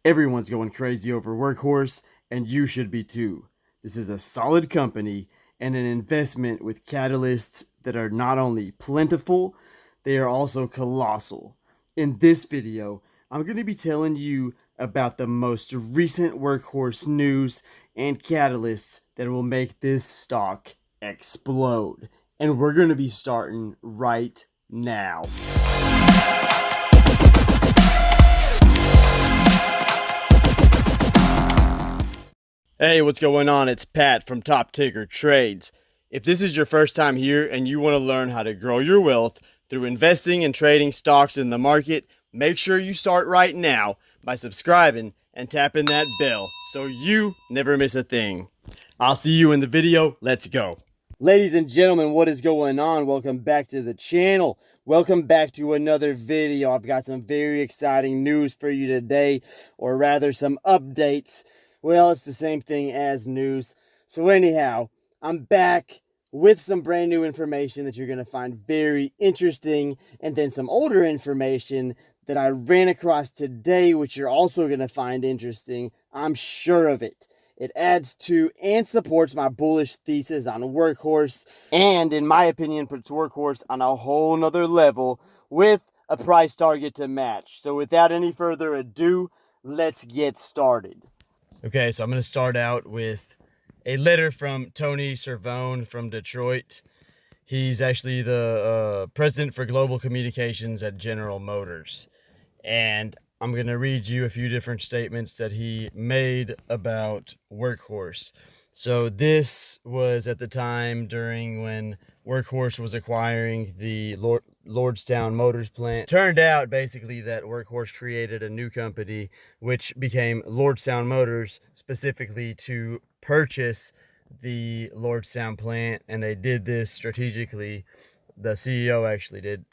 Everyone's going crazy over Workhorse, and you should be too. This is a solid company and an investment with catalysts that are not only plentiful, they are also colossal. In this video, I'm going to be telling you about the most recent Workhorse news and catalysts that will make this stock explode. And we're going to be starting right now. Hey, what's going on? It's Pat from Top Ticker Trades. If this is your first time here and you want to learn how to grow your wealth through investing and trading stocks in the market, make sure you start right now by subscribing and tapping that bell so you never miss a thing. I'll see you in the video. Let's go. Ladies and gentlemen, what is going on? Welcome back to the channel. Welcome back to another video. I've got some very exciting news for you today, or rather some updates. Well, it's the same thing as news. So anyhow, I'm back with some brand new information that you're going to find very interesting, and then some older information that I ran across today, which you're also going to find interesting. I'm sure of it. It adds to and supports my bullish thesis on Workhorse, and in my opinion, puts Workhorse on a whole nother level with a price target to match. So without any further ado, let's get started. Okay, so I'm going to start out with a letter from Tony Cervone from Detroit. He's actually the president for global communications at General Motors. And I'm going to read you a few different statements that he made about Workhorse. So this was at the time during when Workhorse was acquiring the Lordstown Motors plant. It turned out basically that Workhorse created a new company which became Lordstown Motors, specifically to purchase the Lordstown plant, and they did this strategically. The CEO actually did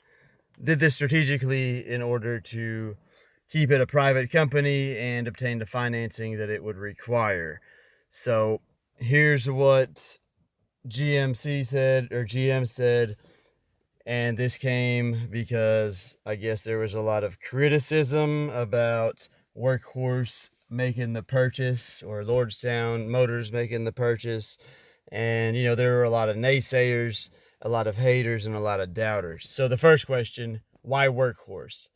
this strategically in order to keep it a private company and obtain the financing that it would require. So here's what GM said, and this came because I guess there was a lot of criticism about Workhorse making the purchase, or Lordstown Motors making the purchase, and you know, there were a lot of naysayers, a lot of haters, and a lot of doubters. So the first question, why Workhorse?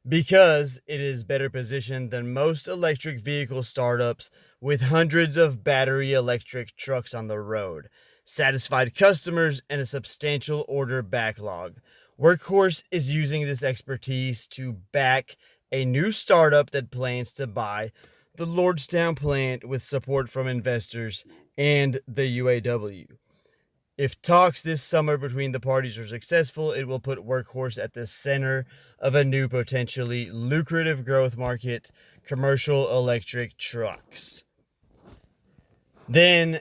Because it is better positioned than most electric vehicle startups with hundreds of battery electric trucks on the road, satisfied customers, and a substantial order backlog. Workhorse is using this expertise to back a new startup that plans to buy the Lordstown plant with support from investors and the UAW. If talks this summer between the parties are successful, it will put Workhorse at the center of a new potentially lucrative growth market, commercial electric trucks. Then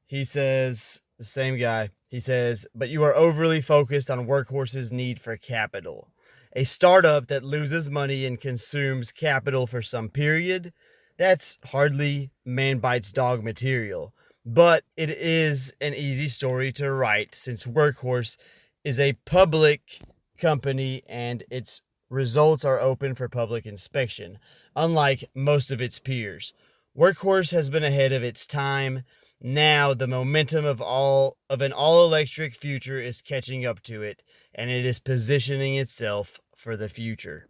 he says, the same guy, he says, but you are overly focused on Workhorse's need for capital. A startup that loses money and consumes capital for some period, that's hardly man bites dog material. But it is an easy story to write since Workhorse is a public company and its results are open for public inspection, unlike most of its peers. Workhorse has been ahead of its time. Now the momentum of an all-electric future is catching up to it, and it is positioning itself for the future.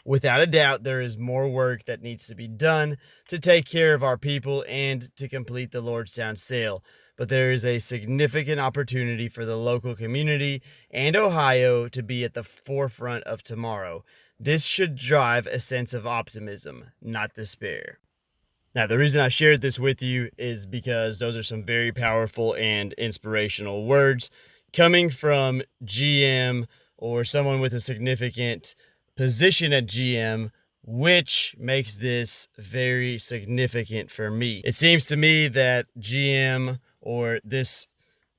Without a doubt, there is more work that needs to be done to take care of our people and to complete the Lordstown sale, but there is a significant opportunity for the local community and Ohio to be at the forefront of tomorrow. This should drive a sense of optimism, not despair. Now, the reason I shared this with you is because those are some very powerful and inspirational words coming from GM, or someone with a significant position at GM, which makes this very significant for me. It seems to me that GM, or this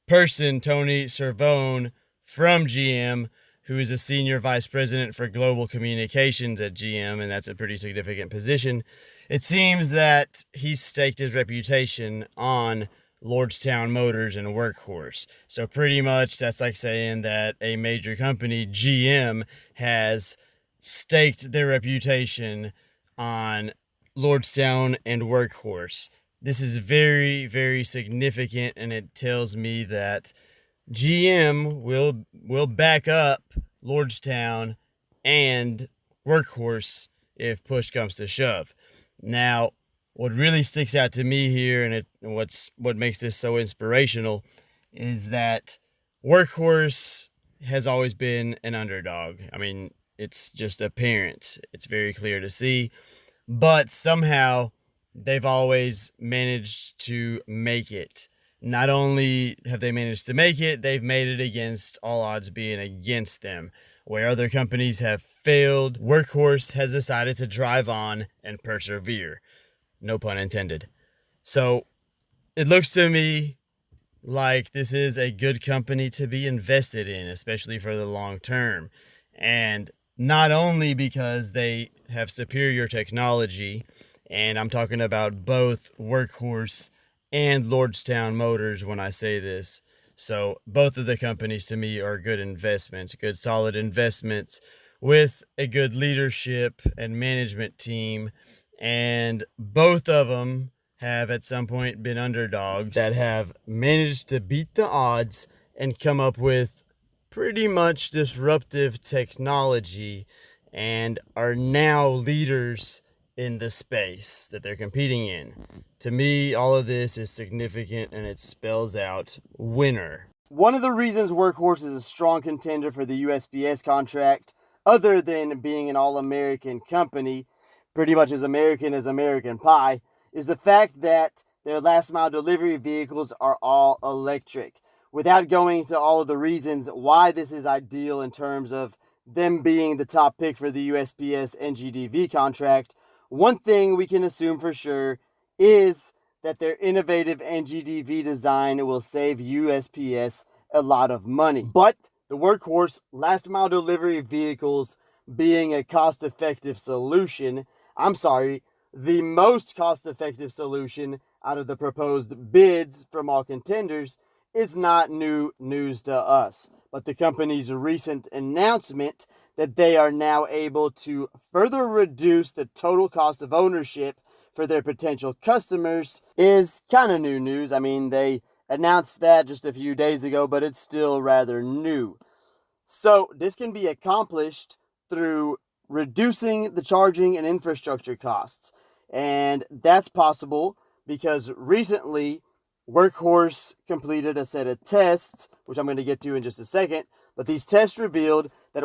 person, Tony Cervone from GM, who is a senior vice president for global communications at GM, and that's a pretty significant position, it seems that he's staked his reputation on Lordstown Motors and Workhorse. So pretty much that's like saying that a major company, GM, has staked their reputation on Lordstown and Workhorse. This is very, very significant, and it tells me that GM will back up Lordstown and Workhorse if push comes to shove. Now, what really sticks out to me here, and what makes this so inspirational, is that Workhorse has always been an underdog. I mean, it's just apparent. It's very clear to see. But somehow they've always managed to make it. Not only have they managed to make it, they've made it against all odds being against them. Where other companies have failed, Workhorse has decided to drive on and persevere. No pun intended. So it looks to me like this is a good company to be invested in, especially for the long term. And not only because they have superior technology, and I'm talking about both Workhorse and Lordstown Motors when I say this. So both of the companies to me are good investments, good solid investments with a good leadership and management team. And both of them have at some point been underdogs that have managed to beat the odds and come up with pretty much disruptive technology and are now leaders in the space that they're competing in. To me, all of this is significant, and it spells out winner. One of the reasons Workhorse is a strong contender for the USPS contract, other than being an all-American company, pretty much as American pie, is the fact that their last mile delivery vehicles are all electric. Without going into all of the reasons why this is ideal in terms of them being the top pick for the USPS NGDV contract, one thing we can assume for sure is that their innovative NGDV design will save USPS a lot of money. But the Workhorse last mile delivery vehicles being a cost-effective solution, the most cost-effective solution out of the proposed bids from all contenders, is not new news to us. But the company's recent announcement that they are now able to further reduce the total cost of ownership for their potential customers is kind of new news. I mean, they announced that just a few days ago, but it's still rather new. So this can be accomplished through reducing the charging and infrastructure costs. And that's possible because recently Workhorse completed a set of tests, which I'm going to get to in just a second. But these tests revealed that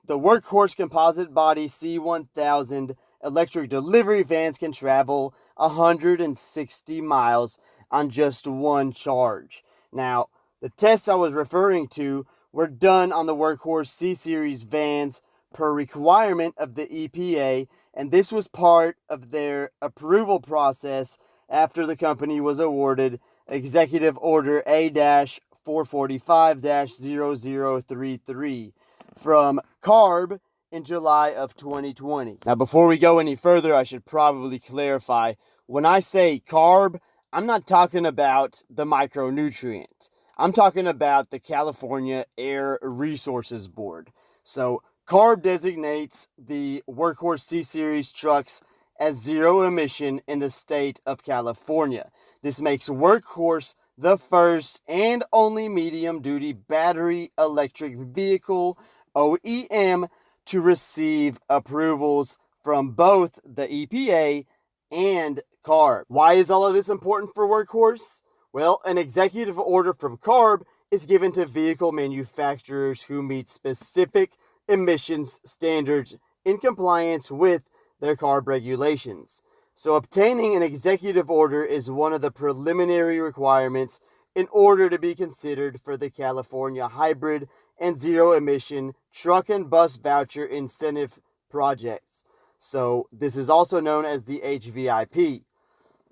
the Workhorse composite body C1000 electric delivery vans can travel 160 miles on just one charge. Now, the tests I was referring to were done on the Workhorse C-Series vans per requirement of the EPA, and this was part of their approval process after the company was awarded Executive Order A-445-0033 from CARB in July of 2020. Now, before we go any further, I should probably clarify. When I say CARB, I'm not talking about the micronutrient. I'm talking about the California Air Resources Board. So CARB designates the Workhorse C-Series trucks as zero emission in the state of California. This makes Workhorse the first and only medium-duty battery electric vehicle OEM to receive approvals from both the EPA and CARB. Why is all of this important for Workhorse? Well, an executive order from CARB is given to vehicle manufacturers who meet specific emissions standards in compliance with their CARB regulations. So obtaining an executive order is one of the preliminary requirements in order to be considered for the California Hybrid and Zero Emission Truck and Bus Voucher Incentive Projects. So this is also known as the HVIP.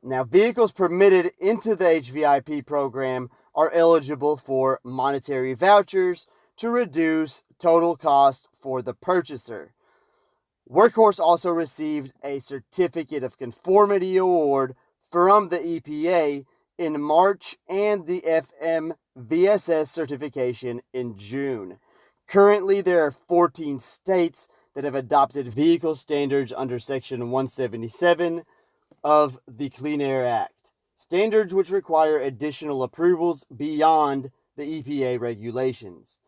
Now, vehicles permitted into the HVIP program are eligible for monetary vouchers to reduce total cost for the purchaser. Workhorse also received a Certificate of Conformity Award from the EPA in March and the FMVSS certification in June. Currently, there are 14 states that have adopted vehicle standards under Section 177 of the Clean Air Act, standards which require additional approvals beyond the EPA regulations.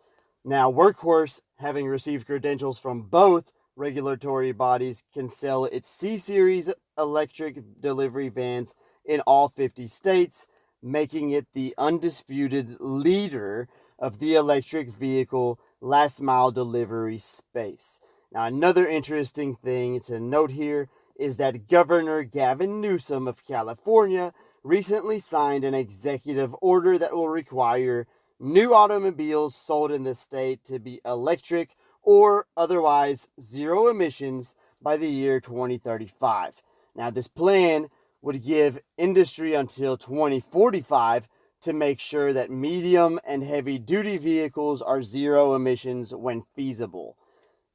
Now, Workhorse, having received credentials from both regulatory bodies, can sell its C-Series electric delivery vans in all 50 states, making it the undisputed leader of the electric vehicle last mile delivery space. Now, another interesting thing to note here is that Governor Gavin Newsom of California recently signed an executive order that will require new automobiles sold in the state to be electric or otherwise zero emissions by the year 2035. Now, this plan would give industry until 2045 to make sure that medium and heavy duty vehicles are zero emissions when feasible.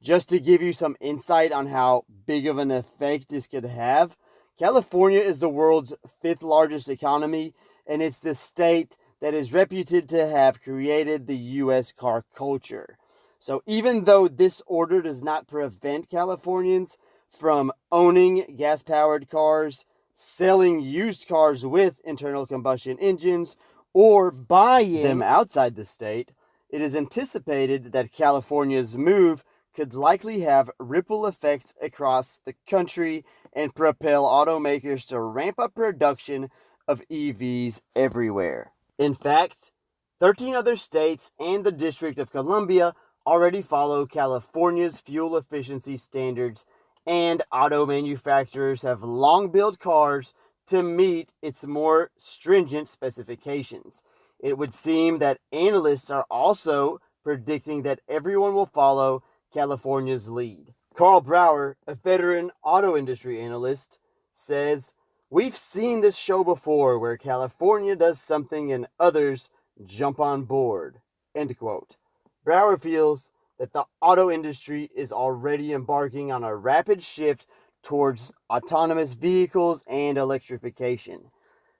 Just to give you some insight on how big of an effect this could have, California is the world's 5th largest economy, and it's the state that is reputed to have created the U.S. car culture. So even though this order does not prevent Californians from owning gas-powered cars, selling used cars with internal combustion engines, or buying them outside the state, it is anticipated that California's move could likely have ripple effects across the country and propel automakers to ramp up production of EVs everywhere. In fact, 13 other states and the District of Columbia already follow California's fuel efficiency standards, and auto manufacturers have long built cars to meet its more stringent specifications. It would seem that analysts are also predicting that everyone will follow California's lead. Carl Brower, a veteran auto industry analyst, says, "We've seen this show before where California does something and others jump on board." End quote. Brower feels that the auto industry is already embarking on a rapid shift towards autonomous vehicles and electrification.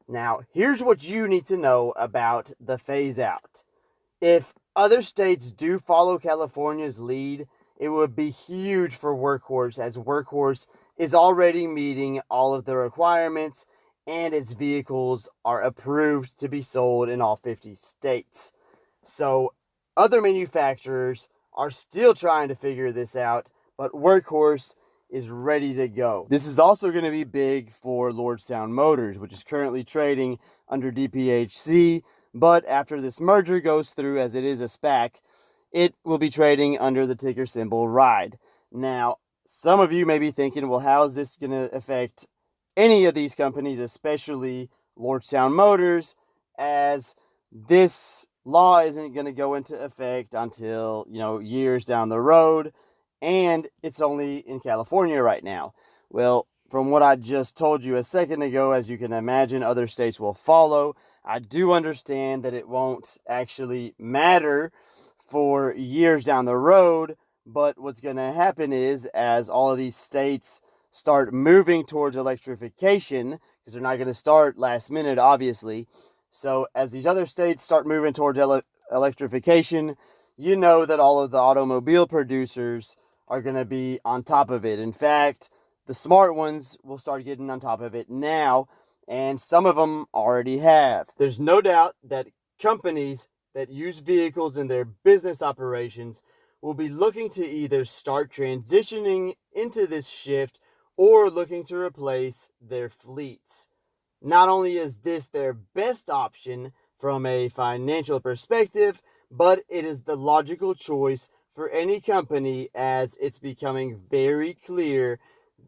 Now, here's what you need to know about the phase out. If other states do follow California's lead, it would be huge for Workhorse, as Workhorse is already meeting all of the requirements and its vehicles are approved to be sold in all 50 states. So other manufacturers are still trying to figure this out, but Workhorse is ready to go. This is also going to be big for Lordstown Motors, which is currently trading under DPHC, but after this merger goes through, as it is a SPAC, it will be trading under the ticker symbol RIDE. Now, some of you may be thinking, well, how is this going to affect any of these companies, especially Lordstown Motors, as this law isn't going to go into effect until, years down the road, and it's only in California right now. Well, from what I just told you a second ago, as you can imagine, other states will follow. I do understand that it won't actually matter for years down the road, but what's going to happen is, as all of these states start moving towards electrification, because they're not going to start last minute, obviously. So as these other states start moving towards electrification, you know that all of the automobile producers are going to be on top of it. In fact, the smart ones will start getting on top of it now, and some of them already have. There's no doubt that companies that use vehicles in their business operations will be looking to either start transitioning into this shift or looking to replace their fleets. Not only is this their best option from a financial perspective, but it is the logical choice for any company, as it's becoming very clear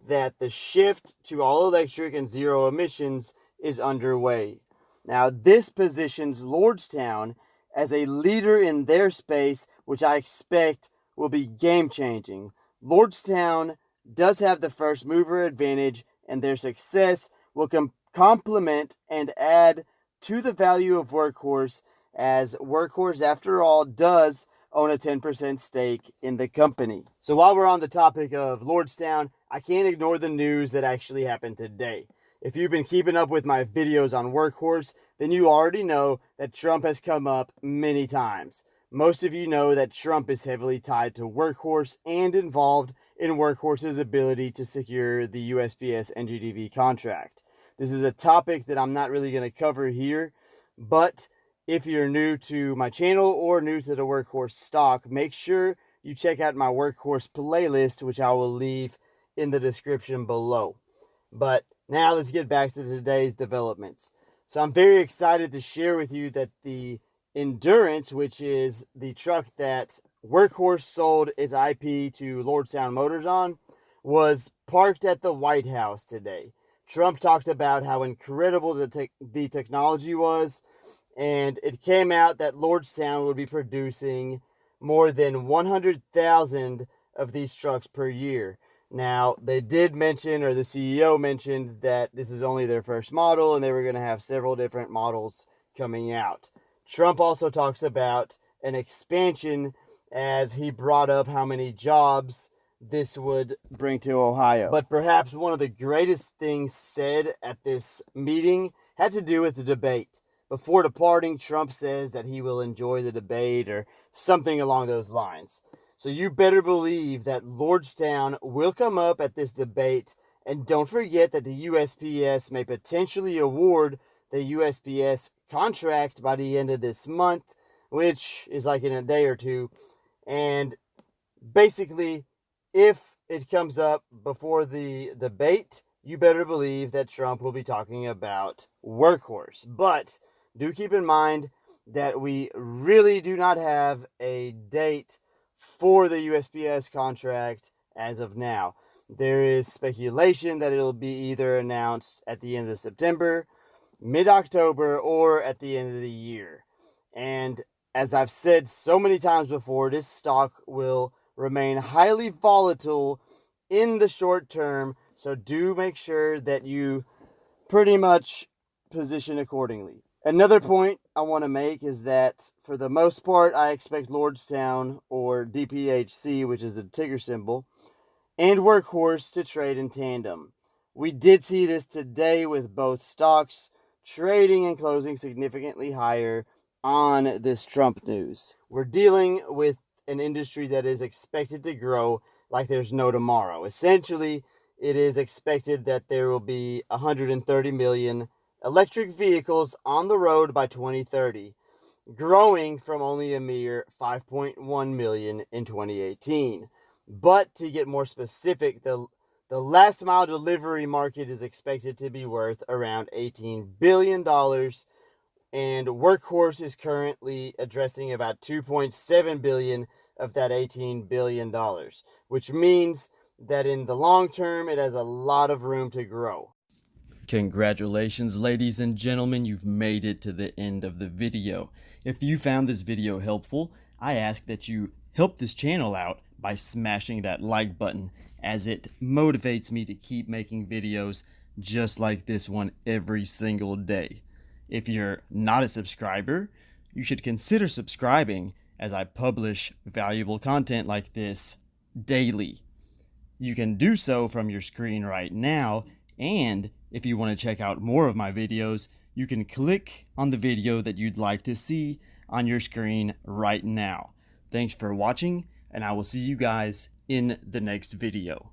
that the shift to all electric and zero emissions is underway. Now, this positions Lordstown as a leader in their space, which I expect will be game-changing. Lordstown does have the first mover advantage, and their success will complement and add to the value of Workhorse, as Workhorse, after all, does own a 10% stake in the company. So while we're on the topic of Lordstown, I can't ignore the news that actually happened today. If you've been keeping up with my videos on Workhorse, then you already know that Trump has come up many times. Most of you know that Trump is heavily tied to Workhorse and involved in Workhorse's ability to secure the USPS NGDV contract. This is a topic that I'm not really going to cover here, but if you're new to my channel or new to the Workhorse stock, make sure you check out my Workhorse playlist, which I will leave in the description below. But now let's get back to today's developments. So I'm very excited to share with you that the Endurance, which is the truck that Workhorse sold its IP to Lordstown Motors on, was parked at the White House today. Trump talked about how incredible the technology was, and it came out that Lordstown would be producing more than 100,000 of these trucks per year. Now, they did mention, or the CEO mentioned, that this is only their first model and they were going to have several different models coming out. Trump also talks about an expansion as he brought up how many jobs this would bring to Ohio. But perhaps one of the greatest things said at this meeting had to do with the debate. Before departing, Trump says that he will enjoy the debate or something along those lines. So you better believe that Lordstown will come up at this debate. And don't forget that the USPS may potentially award the USPS contract by the end of this month, which is like in a day or two. And basically, if it comes up before the debate, you better believe that Trump will be talking about Workhorse. But do keep in mind that we really do not have a date for the USPS contract as of now. There is speculation that it'll be either announced at the end of September, mid-October, or at the end of the year. And as I've said so many times before, this stock will remain highly volatile in the short term, so do make sure that you pretty much position accordingly. Another point I want to make is that for the most part, I expect Lordstown, or DPHC, which is the ticker symbol, and Workhorse to trade in tandem. We did see this today with both stocks trading and closing significantly higher on this Trump news. We're dealing with an industry that is expected to grow like there's no tomorrow. Essentially, it is expected that there will be 130 million electric vehicles on the road by 2030, growing from only a mere 5.1 million in 2018. But to get more specific, the last mile delivery market is expected to be worth around $18 billion, and Workhorse is currently addressing about 2.7 billion of that $18 billion, which means that in the long term, it has a lot of room to grow. Congratulations, ladies and gentlemen, you've made it to the end of the video. If you found this video helpful, I ask that you help this channel out by smashing that like button, as it motivates me to keep making videos just like this one every single day. If you're not a subscriber, you should consider subscribing, as I publish valuable content like this daily. You can do so from your screen right now, and if you want to check out more of my videos, you can click on the video that you'd like to see on your screen right now. Thanks for watching, and I will see you guys in the next video.